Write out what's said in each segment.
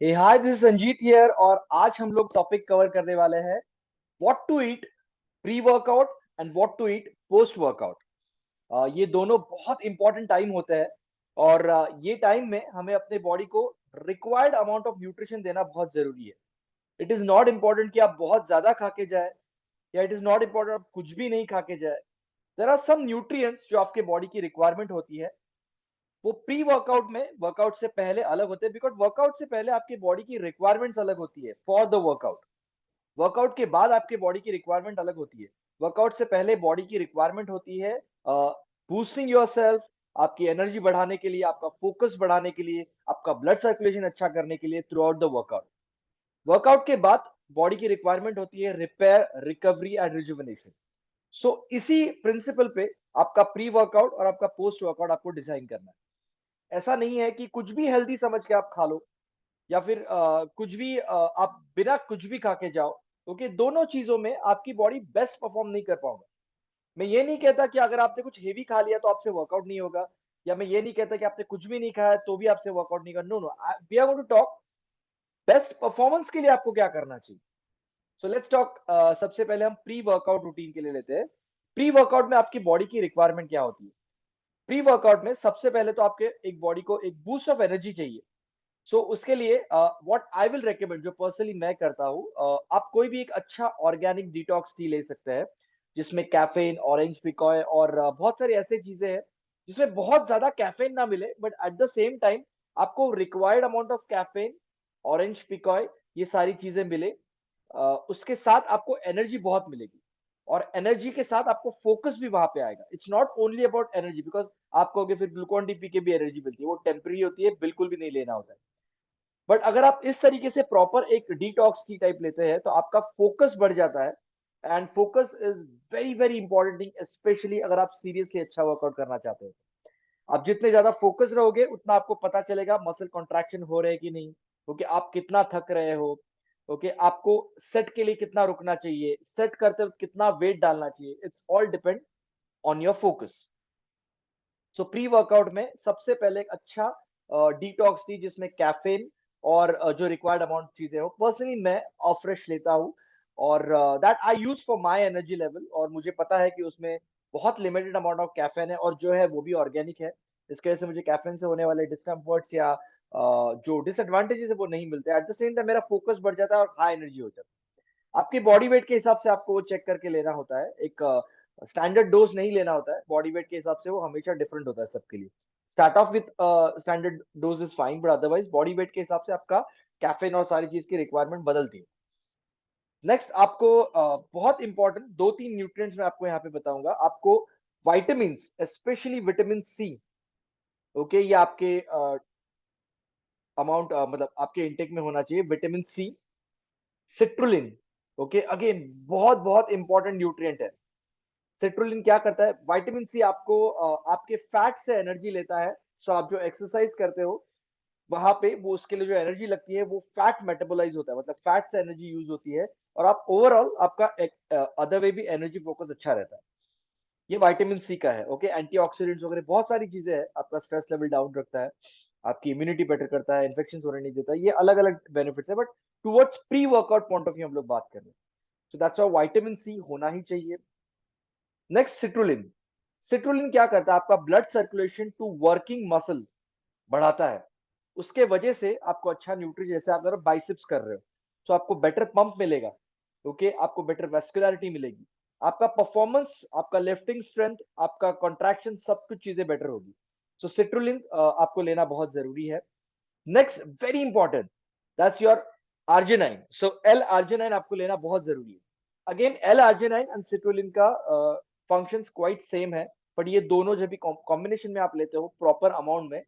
Hey hi, this is Sanjeet here और आज हम लोग टॉपिक कवर करने वाले हैं what to eat pre workout and what to eat post workout. ये दोनों बहुत इंपॉर्टेंट टाइम होते हैं और ये टाइम में हमें अपने बॉडी को रिक्वायर्ड अमाउंट ऑफ न्यूट्रिशन देना बहुत जरूरी है। इट इज नॉट इम्पोर्टेंट कि आप बहुत ज्यादा खा के जाए या इट इज नॉट इम्पोर्टेंट आप कुछ भी नहीं खा के जाए। देयर आर सम न्यूट्रिएंट्स जो आपके बॉडी की रिक्वायरमेंट होती है, वो प्री वर्कआउट में वर्कआउट से पहले अलग होते हैं, बिकॉज वर्कआउट से पहले आपकी बॉडी की रिक्वायरमेंट्स अलग होती है फॉर द वर्कआउट। वर्कआउट के बाद आपके बॉडी की रिक्वायरमेंट अलग होती है। वर्कआउट से पहले बॉडी की रिक्वायरमेंट होती है बूस्टिंग योरसेल्फ, आपकी एनर्जी बढ़ाने के लिए, आपका फोकस बढ़ाने के लिए, आपका ब्लड सर्कुलेशन अच्छा करने के लिए through out the workout. Workout के बाद बॉडी की रिक्वायरमेंट होती है रिपेयर, रिकवरी एंड रिजुविनेशन। सो इसी प्रिंसिपल पे आपका प्री वर्कआउट और आपका पोस्ट वर्कआउट आपको डिजाइन करना है। ऐसा नहीं है कि कुछ भी हेल्दी समझ के आप खा लो या फिर कुछ भी आप बिना कुछ भी खा के जाओ, क्योंकि दोनों चीजों में आपकी बॉडी बेस्ट परफॉर्म नहीं कर पाओगे। मैं ये नहीं कहता कि अगर आपने कुछ हेवी खा लिया तो आपसे वर्कआउट नहीं होगा, या मैं ये नहीं कहता कि आपने कुछ भी नहीं खाया तो भी आपसे वर्कआउट नहीं करना। No no, we are going to talk best performance के लिए आपको क्या करना चाहिए। So let's talk. सबसे पहले हम प्री वर्कआउट रूटीन के लिए लेते हैं। प्री वर्कआउट में आपकी बॉडी की रिक्वायरमेंट क्या होती है। प्री वर्कआउट में सबसे पहले तो आपके एक बॉडी को एक बूस्ट ऑफ एनर्जी चाहिए। उसके लिए व्हाट आई विल रेकमेंड, जो पर्सनली मैं करता हूँ, आप कोई भी एक अच्छा ऑर्गेनिक डिटॉक्स टी ले सकते हैं, जिसमें कैफीन, ऑरेंज पिकॉय और बहुत सारी ऐसी चीजें हैं जिसमें बहुत ज्यादा कैफीन ना मिले but at the same time आपको required amount of caffeine, orange pekoe, ये सारी चीजें मिले। उसके साथ आपको एनर्जी बहुत मिलेगी और एनर्जी के साथ आपको फोकस भी वहां पे आएगा। It's not only about energy, because आप कहोगे फिर ग्लूकॉन डी पी के भी एनर्जी मिलती है, वो टेम्पररी होती है, बिल्कुल भी नहीं लेना होता है। बट अगर आप इस तरीके से प्रॉपर एक डिटॉक्स टी टाइप लेते हैं तो आपका फोकस बढ़ जाता है। And focus is very very important thing, specially अगर आप सीरियसली अच्छा वर्कआउट करना चाहते हो। आप जितने ज्यादा फोकस रहोगे उतना आपको पता चलेगा मसल कॉन्ट्रैक्शन हो रहे हैं कि नहीं, क्योंकि आप कितना थक रहे हो। ओके, आपको सेट के लिए कितना रुकना चाहिए, सेट करते वक्त कितना वेट डालना चाहिए, it's all depend on your focus. So pre workout में सबसे पहले एक अच्छा डिटॉक्स टी जिसमें कैफीन और जो रिक्वायर्ड अमाउंट चीजें हो, पर्सनली मैं फ्रेश लेता हूँ और that I use for my energy level, और मुझे पता है कि उसमें बहुत लिमिटेड अमाउंट ऑफ कैफीन है और जो है वो भी ऑर्गेनिक है। इसकी वजह से मुझे कैफीन से होने वाले डिस्कम्फर्ट्स या जो डिसएडवांटेजेस है वो नहीं मिलते। एट द सेम टाइम मेरा फोकस बढ़ जाता है और हाई एनर्जी हो जाता है। आपकी बॉडी वेट के हिसाब से आपको वो चेक करके लेना होता है। एक स्टैंडर्ड डोज नहीं लेना होता है, बॉडी वेट के हिसाब से वो हमेशा डिफरेंट होता है सबके लिए। Start of with standard dose is fine, but otherwise body weight के हिसाब से आपका कैफीन और सारी चीज की रिक्वायरमेंट बदलती है। नेक्स्ट आपको बहुत इंपॉर्टेंट दो तीन न्यूट्रिएंट्स मैं आपको यहाँ पे बताऊंगा। आपको vitamin, specially vitamin C, okay, ये आपके अमाउंट मतलब आपके इंटेक में होना चाहिए। Vitamin C, citrulline, okay, again बहुत बहुत इंपॉर्टेंट न्यूट्रिएंट है। सिट्रुलिन क्या करता है, विटामिन सी आपको आपके फैट से एनर्जी लेता है। सो आप जो एक्सरसाइज करते हो वहां पे वो उसके लिए जो एनर्जी लगती है वो फैट मेटाबोलाइज होता है, मतलब फैट से एनर्जी यूज होती है और आप ओवरऑल आपका अदर वे भी एनर्जी फोकस अच्छा रहता है। ये विटामिन सी का है। ओके, एंटीऑक्सीडेंट्स वगैरह बहुत सारी चीजें हैं, आपका स्ट्रेस लेवल डाउन रखता है, आपकी इम्यूनिटी बेटर करता है, इन्फेक्शन होने नहीं देता। ये अलग अलग बेनिफिट्स है, but towards pre workout point of view हम लोग बात कर रहे हैं। So that's why vitamin C होना ही चाहिए। Next citrulline. सिट्रुलिन क्या करता है, आपका blood circulation to working muscle बढ़ाता है। उसके वजह से आपको अच्छा न्यूट्री, जैसे अगर आप बाइसेप्स कर रहे हो तो आपको बेटर पंप मिलेगा। ओके, आपको बेटर वेस्कुलरिटी मिलेगी, आपका परफॉर्मेंस, आपका लिफ्टिंग स्ट्रेंथ, आपका कॉन्ट्रैक्शन, सब कुछ चीजें बेटर होगी। सो सिट्रुलिन आपको लेना बहुत जरूरी है। Next very important, that's your arginine. So L arginine आपको लेना बहुत जरूरी है। Again L arginine and citrulline का फंक्शंस क्वाइट सेम है, बट ये दोनों जब भी कॉम्बिनेशन में आप लेते हो प्रॉपर अमाउंट में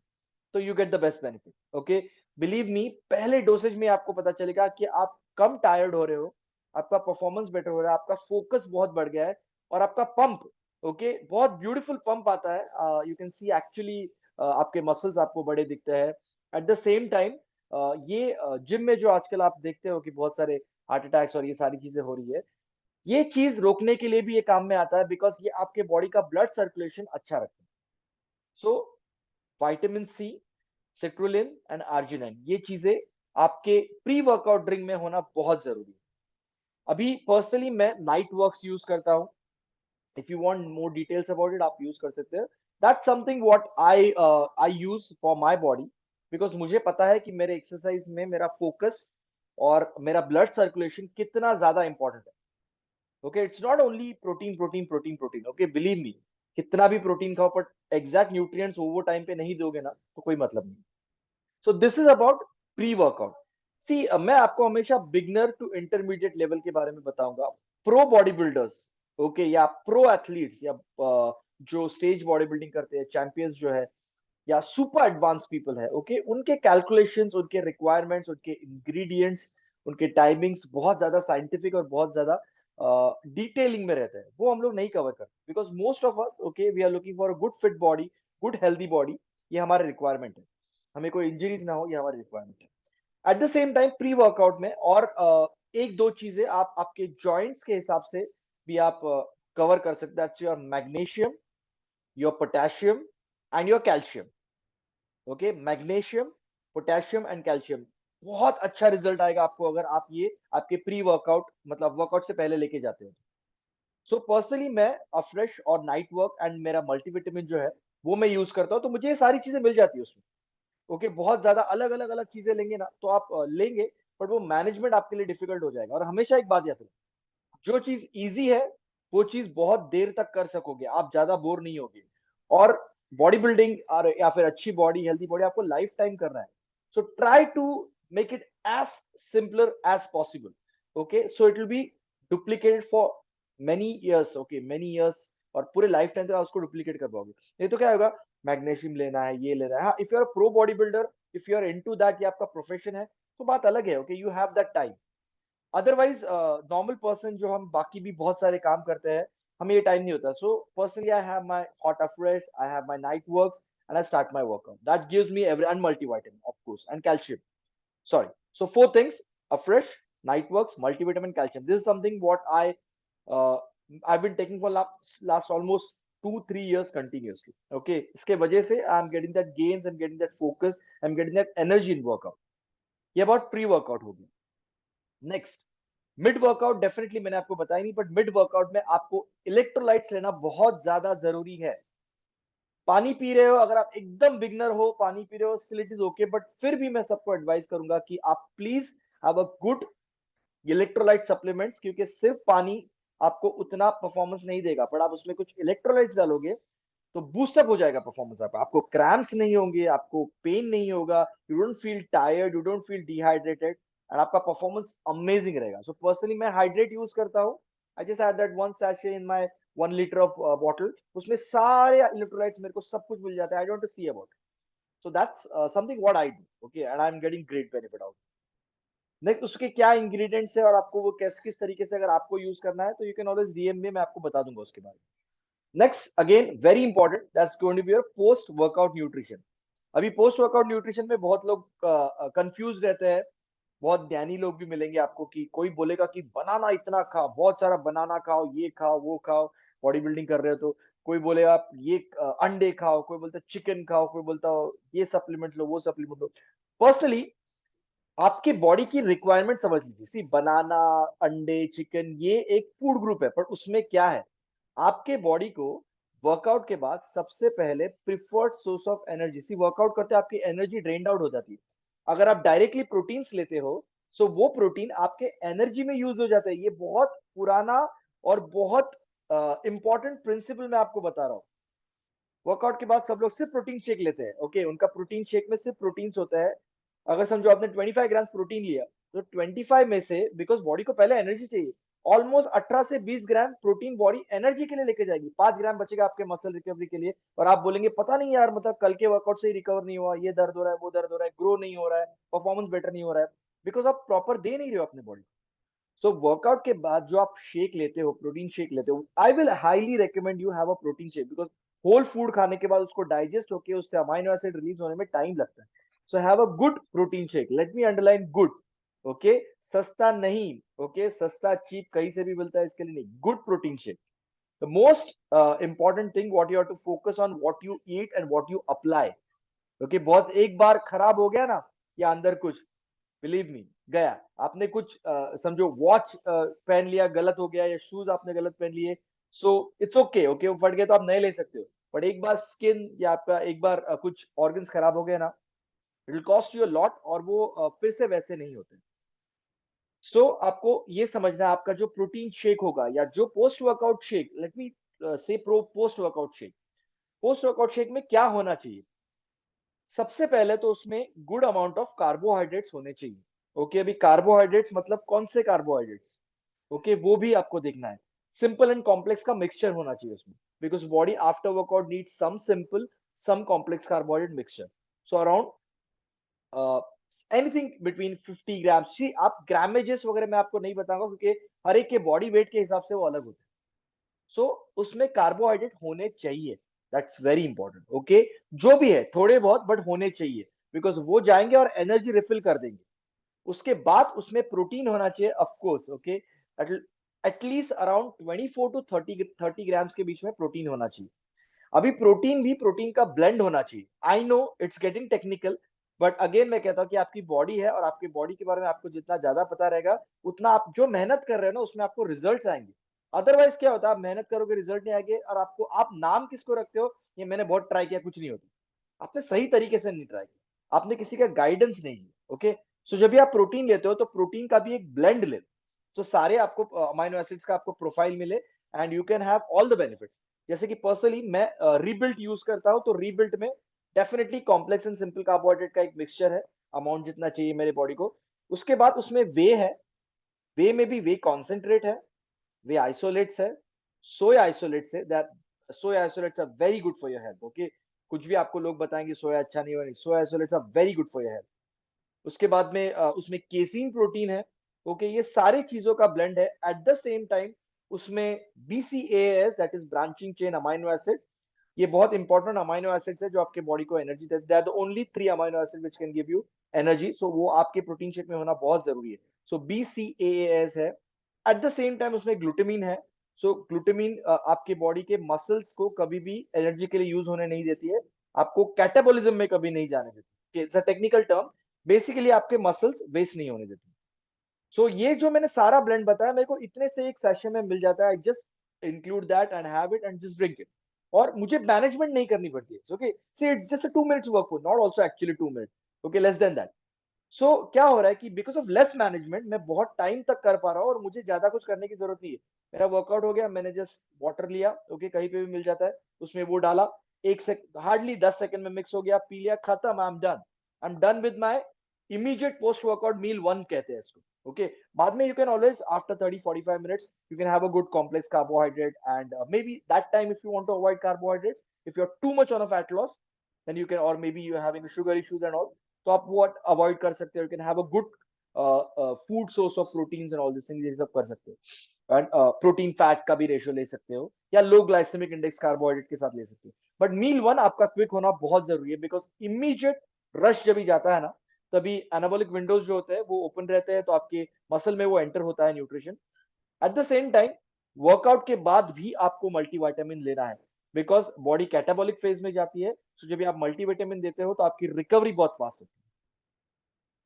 तो you get the best benefit. Okay, believe मी, पहले डोसेज में आपको पता चलेगा कि आप कम टायर्ड हो रहे हो, आपका परफॉर्मेंस बेटर हो रहा है, आपका फोकस बहुत बढ़ गया है और आपका पंप, ओके, बहुत ब्यूटीफुल पंप आता है। यू कैन सी एक्चुअली आपके मसल्स आपको बड़े दिखते हैं। एट द सेम टाइम ये जिम में जो आजकल आप देखते हो कि बहुत सारे हार्ट अटैक्स और ये सारी चीजें हो रही है, ये चीज रोकने के लिए भी ये काम में आता है, बिकॉज ये आपके बॉडी का ब्लड सर्कुलेशन अच्छा रखता है। So vitamin C, citrulline and arginine, ये चीजें आपके प्री वर्कआउट ड्रिंक में होना बहुत जरूरी है। अभी पर्सनली मैं नाइट वर्क्स यूज करता हूँ। If you want more details about it, आप यूज कर सकते हैं। That's something what I use for my body, because मुझे पता है कि मेरे एक्सरसाइज में मेरा फोकस और मेरा ब्लड सर्कुलेशन कितना ज्यादा इंपॉर्टेंट है। Okay, it's not only protein protein protein protein. Okay, believe me, कितना भी प्रोटीन खाओ बट एग्जैक्ट न्यूट्रिएंट्स वो टाइम पे नहीं दोगे ना तो कोई मतलब नहीं। So this is about pre workout. See, मैं आपको हमेशा बिगनर टू इंटरमीडिएट लेवल के बारे में बताऊंगा। प्रो बॉडी बिल्डर्स, ओके, या प्रो एथलीट्स, या जो स्टेज बॉडी बिल्डिंग करते हैं, चैंपियंस जो है, या सुपर एडवांस पीपल है, ओके, उनके कैलकुलेशंस, उनके रिक्वायरमेंट्स, उनके इंग्रेडिएंट्स, उनके टाइमिंग्स बहुत ज्यादा साइंटिफिक और बहुत ज्यादा डिटेलिंग में रहते हैं। वो हम लोग नहीं कवर करते, because most of us, okay, we are looking for a good fit body, good healthy body. ये हमारे रिक्वायरमेंट है, हमें कोई इंजरीज ना हो, ये हमारी रिक्वायरमेंट है। At the same time pre workout में और एक दो चीजें आप आपके जॉइंट्स के हिसाब से भी आप कवर कर सकते हैं। That's your magnesium, your potassium and your calcium. Okay, magnesium, potassium and calcium. बहुत अच्छा रिजल्ट आएगा आपको अगर आप ये आपके प्री वर्कआउट, मतलब वर्कआउट से पहले लेके जाते हो। सो पर्सनली मैं अफ्रेश और नाइट वर्क एंड मेरा मल्टीविटामिन जो है वो मैं यूज करता हूँ, तो मुझे ये सारी चीजें मिल जाती है उसमें। ओके, बहुत ज्यादा अलग अलग अलग चीजें लेंगे ना तो आप लेंगे, बट वो मैनेजमेंट आपके लिए डिफिकल्ट हो जाएगा। और हमेशा एक बात याद रखना, जो चीज इजी है वो चीज बहुत देर तक कर सकोगे, आप ज्यादा बोर नहीं होगे। और बॉडी बिल्डिंग और या फिर अच्छी बॉडी, हेल्दी बॉडी आपको लाइफ टाइम करना है। So try to make it as simpler as possible. Okay, so it will be duplicated for many years. Okay, many years, और पूरे लाइफ टाइम तक आप उसको डुप्लीकेट कर पाओगे। नहीं तो क्या होगा, मैग्नीशियम लेना है, ये लेना है। हाँ, if you are pro bodybuilder, if you are into that, ये आपका प्रोफेशन है, तो बात अलग है। Okay, you have that time. Otherwise normal person जो हम बाकी भी बहुत सारे काम करते हैं, हमें ये टाइम नहीं होता। So personally I have my hot afresh, I have my night works and I start my workout. That gives me every and multivitamin of course and calcium. Sorry. So four things: a fresh, Nightworks, multivitamin, calcium. This is something what uh, I've been taking for last almost 2-3 years continuously. Okay. इसके वजह से I'm getting that gains, I'm getting that focus, I'm getting that energy in workout. ये about pre-workout हो गया। Next, mid workout definitely मैंने आपको बताया नहीं, बट मिड वर्कआउट में आपको इलेक्ट्रोलाइट्स लेना बहुत ज्यादा जरूरी है। पानी पी रहे हो, अगर आप एकदम बिगनर हो, पानी पी रहे हो, still it is okay, but फिर भी मैं सबको एडवाइस करूंगा कि आप please have a good electrolyte supplements, क्योंकि सिर्फ पानी आपको उतना परफॉर्मेंस नहीं देगा, पर आप उसमें कुछ इलेक्ट्रोलाइट्स डालोगे तो बूस्टअप हो जाएगा परफॉर्मेंस आपका। आपको क्रैम्प्स नहीं होंगे, आपको पेन नहीं होगा, you don't feel tired, you don't feel dehydrated, and आपका परफॉर्मेंस अमेजिंग रहेगा। सो पर्सनली मैं हाइड्रेट यूज करता हूँ। I just had that one sachet in my 1 litre of bottle, उसमें सारे इलेक्ट्रोलाइट्स मेरे को सब कुछ मिल जाता है। I don't see about. So that's something what I do. Okay, and I am getting great benefit out. Next, उसके क्या इंग्रेडिएंट्स है और आपको वो किस तरीके से अगर आपको यूज करना है, तो यू कैन ऑलवेज डीएम में, मैं आपको बता दूंगा उसके बारे में। Next, again very important, that's going to be your post workout nutrition. अभी पोस्ट वर्कआउट न्यूट्रिशन में बहुत लोग कंफ्यूज रहते हैं। बहुत ज्ञानी लोग भी मिलेंगे आपको कि कोई बोलेगा कि बनाना इतना खाओ, बहुत सारा बनाना खाओ, ये खाओ वो खाओ, बॉडी बिल्डिंग कर रहे हो तो। कोई बोलेगा आप ये अंडे खाओ, कोई बोलता चिकन खाओ, कोई बोलता ये सप्लीमेंट लो, वो सप्लीमेंट लो। पर्सनली आपकी बॉडी की रिक्वायरमेंट समझ लीजिए। सी, बनाना, अंडे, चिकन, ये एक फूड ग्रुप है, पर उसमें क्या है, आपके बॉडी को वर्कआउट के बाद सबसे पहले preferred source of energy, see workout करते आपकी एनर्जी ड्रेन्ड आउट हो जाती है। अगर आप डायरेक्टली प्रोटीन्स लेते हो, सो वो प्रोटीन आपके एनर्जी में यूज हो जाता है। ये बहुत पुराना और बहुत इंपॉर्टेंट प्रिंसिपल मैं आपको बता रहा हूँ। वर्कआउट के बाद सब लोग सिर्फ प्रोटीन शेक लेते हैं। ओके, उनका प्रोटीन शेक में सिर्फ प्रोटीन्स होता है। अगर समझो आपने 25 ग्राम प्रोटीन लिया, तो 25 में से, बिकॉज बॉडी को पहले एनर्जी चाहिए, ऑलमोस्ट 18 से 20 ग्राम प्रोटीन बॉडी एनर्जी के लिए लेके जाएगी, 5 ग्राम बचेगा आपके मसल रिकवरी के लिए। और आप बोलेंगे पता नहीं यार, मतलब कल के वर्कआउट से ही रिकवर नहीं हुआ, ये दर्द हो रहा है, वो दर्द हो रहा है, ग्रो नहीं हो रहा है, परफॉर्मेंस बेटर नहीं हो रहा है, बिकॉज आप प्रॉपर दे नहीं रहे हो अपने बॉडी। सो वर्कआउट के बाद जो आप शेक लेते हो, प्रोटीन शेक लेते हो, I will highly recommend you have a protein shake, because whole food खाने के बाद उसको डाइजेस्ट होके उससे अमाइनो एसिड रिलीज होने में टाइम लगता है। So have a good protein shake, let me underline good. Okay, सस्ता नहीं। ओके, सस्ता चीप कहीं से भी मिलता है इसके लिए नहीं, good protein shake. The most important thing what you have to focus on, what you eat and what you apply. Okay, बहुत एक बार खराब हो गया ना या अंदर कुछ, बिलीव मी, गया। आपने कुछ समझो वॉच पहन लिया, गलत हो गया, या शूज आपने गलत पहन लिए, सो इट्स ओके, ओके वो फट गया तो आप नए ले सकते हो। बट एक बार स्किन या आपका एक बार कुछ ऑर्गन्स खराब हो गए ना, it will cost you a lot, और वो फिर से वैसे नहीं होते। सो आपको ये समझना है, आपका जो प्रोटीन शेक होगा या जो post workout shake, let me say pro post workout shake, post workout shake में क्या होना चाहिए? सबसे पहले तो उसमें गुड अमाउंट ऑफ कार्बोहाइड्रेट्स होने चाहिए। ओके, अभी कार्बोहाइड्रेट्स मतलब कौन से कार्बोहाइड्रेट्स? ओके, वो भी आपको देखना है। सिंपल एंड कॉम्प्लेक्स का मिक्सचर होना चाहिए उसमें, because body after workout needs some simple, some complex carbohydrate mixture. So around anything between 50 gram. See आप ग्रामेजेस वगैरह मैं आपको नहीं बताऊंगा, क्योंकि हर एक के बॉडी वेट के हिसाब से वो अलग होते हैं। सो उसमें कार्बोहाइड्रेट होने चाहिए, दैट्स वेरी इंपॉर्टेंट। ओके, जो भी है थोड़े बहुत बट होने चाहिए, बिकॉज वो जाएंगे और एनर्जी रिफिल कर देंगे। उसके बाद उसमें प्रोटीन होना चाहिए, of course. Okay, at least around 24 to 30 grams के बीच में प्रोटीन होना चाहिए। अभी प्रोटीन भी प्रोटीन का ब्लेंड होना चाहिए। I know it's getting technical, but again मैं कहता हूं कि आपकी बॉडी है, और आपकी बॉडी के बारे में आपको जितना ज्यादा पता रहेगा, उतना आप जो मेहनत कर रहे हो ना उसमें आपको रिजल्ट्स आएंगे। अदरवाइज क्या होता है, आप मेहनत करोगे रिजल्ट नहीं आएंगे, और आपको आप नाम किसको रखते हो, ये मैंने बहुत ट्राई किया कुछ नहीं होता। आपने सही तरीके से नहीं ट्राई किया, आपने किसी का गाइडेंस नहीं लिया। ओके, सो जब भी आप प्रोटीन लेते हो तो प्रोटीन का भी एक ब्लेंड ले, तो सारे आपको अमाइनो एसिड्स का आपको प्रोफाइल मिले, and you can have all the benefits. जैसे कि पर्सनली मैं रीबिल्ट यूज करता हूं, तो रीबिल्ट में definitely complex and simple carbohydrate का एक मिक्सचर है, अमाउंट जितना चाहिए मेरे बॉडी को। उसके बाद उसमें वे है, वे में भी वे कॉन्सेंट्रेट है, वे आइसोलेट्स है, सोया आइसोलेट्स है, that soya isolates are very good for your health. Okay, कुछ भी आपको लोग बताएंगे सोया अच्छा नहीं हो, नहीं, soya isolates are very good for your health. उसके बाद में उसमें केसीन प्रोटीन है। ओके, ये सारी चीजों का ब्लेंड है। एट द सेम टाइम उसमें BCAAs, that is branching chain amino acid, ये बहुत इंपॉर्टेंट अमाइनो एसिड्स है जो आपके बॉडी को एनर्जी देते हैं। They are the only 3 amino acid which can give you energy, so वो आपके प्रोटीन शेक में होना बहुत जरूरी है। सो BCAAs है। एट द सेम टाइम उसमें ग्लूटामिन है। सो ग्लूटामिन आपके बॉडी के मसल्स को कभी भी एनर्जी के लिए यूज होने नहीं देती है, आपको कैटाबॉलिज्म में कभी नहीं जाने देती। It's a technical term, basically आपके मसल्स वेस्ट नहीं होने देती। सो ये जो मैंने सारा ब्लेंड बताया, मेरे को इतने से एक सेशन में मिल जाता है। Just include that and have it and just drink it, और मुझे मैनेजमेंट नहीं करनी पड़ती है। Okay, see it's just a 2 minutes work for, not also actually 2 minute, okay, less than that. So क्या हो रहा है कि बिकॉज ऑफ लेस मैनेजमेंट मैं बहुत टाइम तक कर पा रहा हूँ, और मुझे ज्यादा कुछ करने की जरूरत नहीं है। मेरा वर्कआउट हो गया, मैंने जस्ट वाटर लिया, ओके, कहीं पे भी मिल जाता है, उसमें वो डाला, एक सेक हार्डली 10 सेकंड में मिक्स हो गया, पी लिया, खत्म, I am done with my immediate post workout meal one कहते हैं इसको। ओके, बाद में you can always after 30-45 minutes you can have a good complex carbohydrate, and maybe that time if you want to avoid carbohydrates, if you're too much on a fat loss, then you can, or maybe you're having sugar issues and all, तो आप वो avoid कर सकते हो। You can have a good food source of proteins and all this things, ये सब कर सकते हो। एंड प्रोटीन फैट का भी रेशियो ले सकते हो, या लो ग्लाइसेमिक इंडेक्स कार्बोहाइड्रेट के साथ ले सकते हो। बट मील वन आपका क्विक होना बहुत जरूरी है, बिकॉज इमीडिएट रश जब भी जाता है ना, तभी एनाबॉलिक विंडोज जो होते हैं वो ओपन रहते हैं, तो आपके मसल में वो एंटर होता है nutrition. Eight the same time workout के बाद भी आपको मल्टीविटामिन लेना है, बिकॉज बॉडी कैटाबॉलिक फेज में जाती है। सो जब भी आप मल्टीविटामिन देते हो तो आपकी रिकवरी बहुत फास्ट होती है।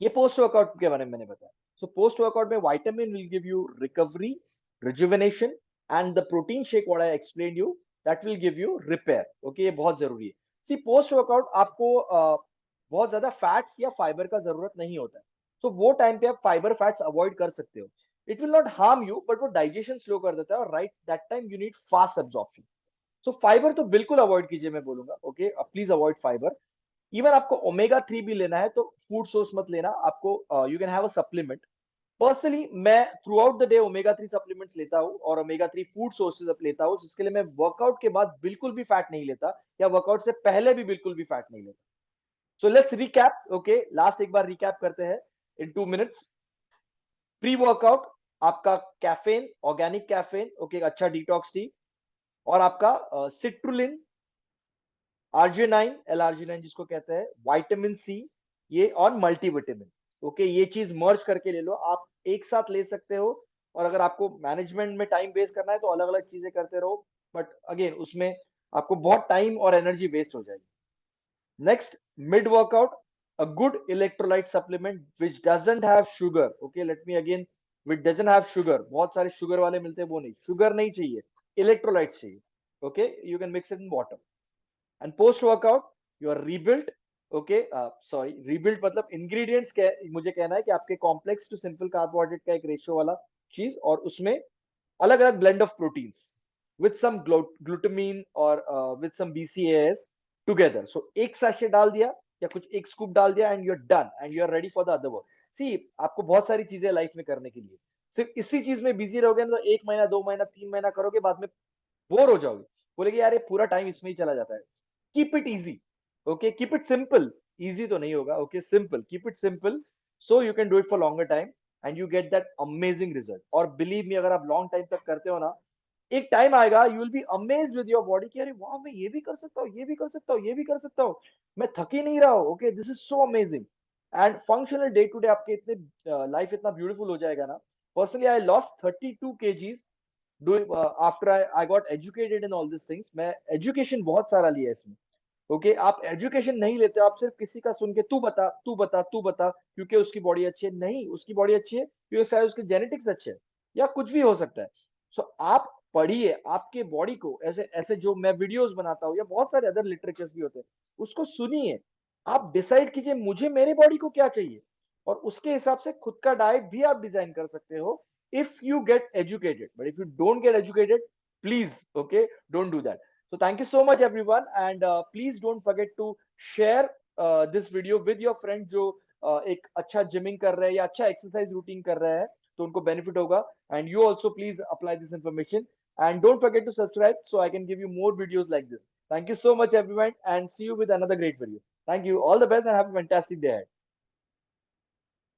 ये पोस्ट वर्कआउट के बारे में मैंने बताया। सो पोस्ट वर्कआउट में vitamin will give you recovery, rejuvenation, and the protein shake what I explain you, that will give you repair. Okay, ये बहुत जरूरी है। सी पोस्ट वर्कआउट आपको बहुत ज्यादा फैट्स या फाइबर का जरूरत नहीं होता है। सो वो टाइम पे आप फाइबर फैट्स अवॉइड कर सकते हो। It will not harm you, but वो डाइजेशन स्लो कर देता है, और right that time you need fast absorption. So fibre तो बिल्कुल अवॉइड कीजिए, मैं बोलूंगा। Okay, please avoid fibre. Even आपको ओमेगा 3 भी लेना है तो फूड सोर्स मत लेना, आपको you can have a supplement. Personally मैं throughout the day omega 3 supplements लेता हूँ, और ओमेगा 3 फूड सोर्सेज लेता हूँ, जिसके लिए मैं वर्कआउट के बाद बिल्कुल भी फैट नहीं लेता, या वर्कआउट से पहले भी बिल्कुल भी फैट नहीं लेता। So let's recap. Okay, last एक बार रिकैप करते हैं इन 2 मिनट्स। प्री वर्कआउट आपका कैफेन, ऑर्गेनिक कैफेन, ओके, अच्छा डिटॉक्स टी, और आपका सिट्रुलिन, आर्जिनाइन, एल आर्जिनाइन जिसको कहते हैं, विटामिन सी, ये और मल्टीविटामिन। ओके, ये चीज मर्ज करके ले लो, आप एक साथ ले सकते हो। और अगर आपको मैनेजमेंट में टाइम वेस्ट करना है तो अलग अलग चीजें करते रहो, बट अगेन उसमें आपको बहुत टाइम और एनर्जी वेस्ट हो जाएगी। Next, mid workout a good electrolyte supplement which doesn't have sugar. Okay, let me again, which doesn't have sugar. बहुत सारे sugar वाले मिलते हैं, वो नहीं, sugar नहीं चाहिए, electrolytes चाहिए. Okay, you can mix it in water. And post workout you are rebuilt. Okay, sorry, rebuilt मतलब ingredients के मुझे कहना है कि आपके complex to simple carbohydrate का एक ratio वाला चीज, और उसमें अलग अलग blend of proteins with some glutamine or with some BCAAs together. So एक sachet डाल दिया या कुछ एक scoop डाल दिया and you're done and you're ready for the other work. See, आपको बहुत सारी चीजें लाइफ में करने के लिए, सिर्फ इसी चीज में बिजी रहोगे ना तो 1 महीना 2 महीना 3 महीना करोगे, बाद में बोर हो जाओगे, बोलेगे यार ये पूरा टाइम इसमें ही चला जाता है. Keep it easy. Okay, keep it simple. Easy तो नहीं होगा. Okay, simple, keep it simple, so you can do it for longer time and you get that amazing result. और बिलीव मी, अगर आप लॉन्ग टाइम तक करते हो ना, एक टाइम आएगा you will be amazed with your body कि अरे वाह, मैं ये भी कर सकता हूँ, ये भी कर सकता हूँ, ये भी कर सकता हूँ, मैं थक ही नहीं रहा हूँ. Okay, this is so amazing. And functional day to day आपके इतने लाइफ इतना ब्यूटीफुल हो जाएगा ना. Personally I lost 32 kgs doing after I got educated in all these things. मैं education बहुत सारा लिया इसमें. ओके, आप एजुकेशन नहीं लेते, आप सिर्फ किसी का सुन के तू बता तू बता तू बता क्योंकि उसकी बॉडी अच्छी है. नहीं, उसकी बॉडी अच्छी है क्योंकि शायद उसके जेनेटिक्स अच्छे हैं, या कुछ भी हो सकता है. सो आप पढ़िए आपके बॉडी को. ऐसे ऐसे जो मैं वीडियोस बनाता हूँ या बहुत सारे अदर लिटरेचर्स भी होते हैं, उसको सुनिए. आप डिसाइड कीजिए मुझे मेरे बॉडी को क्या चाहिए, और उसके हिसाब से खुद का डाइट भी आप डिजाइन कर सकते हो if you get educated. But if you don't get educated, please, okay, don't do that. So thank you so much everyone, and please don't forget to share this video with your friend जो एक अच्छा gymming कर रहे हैं या अच्छा exercise routine कर रहे हैं, तो उनको बेनिफिट होगा. And you also please apply this information, and don't forget to subscribe so I can give you more videos like this. Thank you so much everyone, and see you with another great video. Thank you, all the best, and have a fantastic day ahead.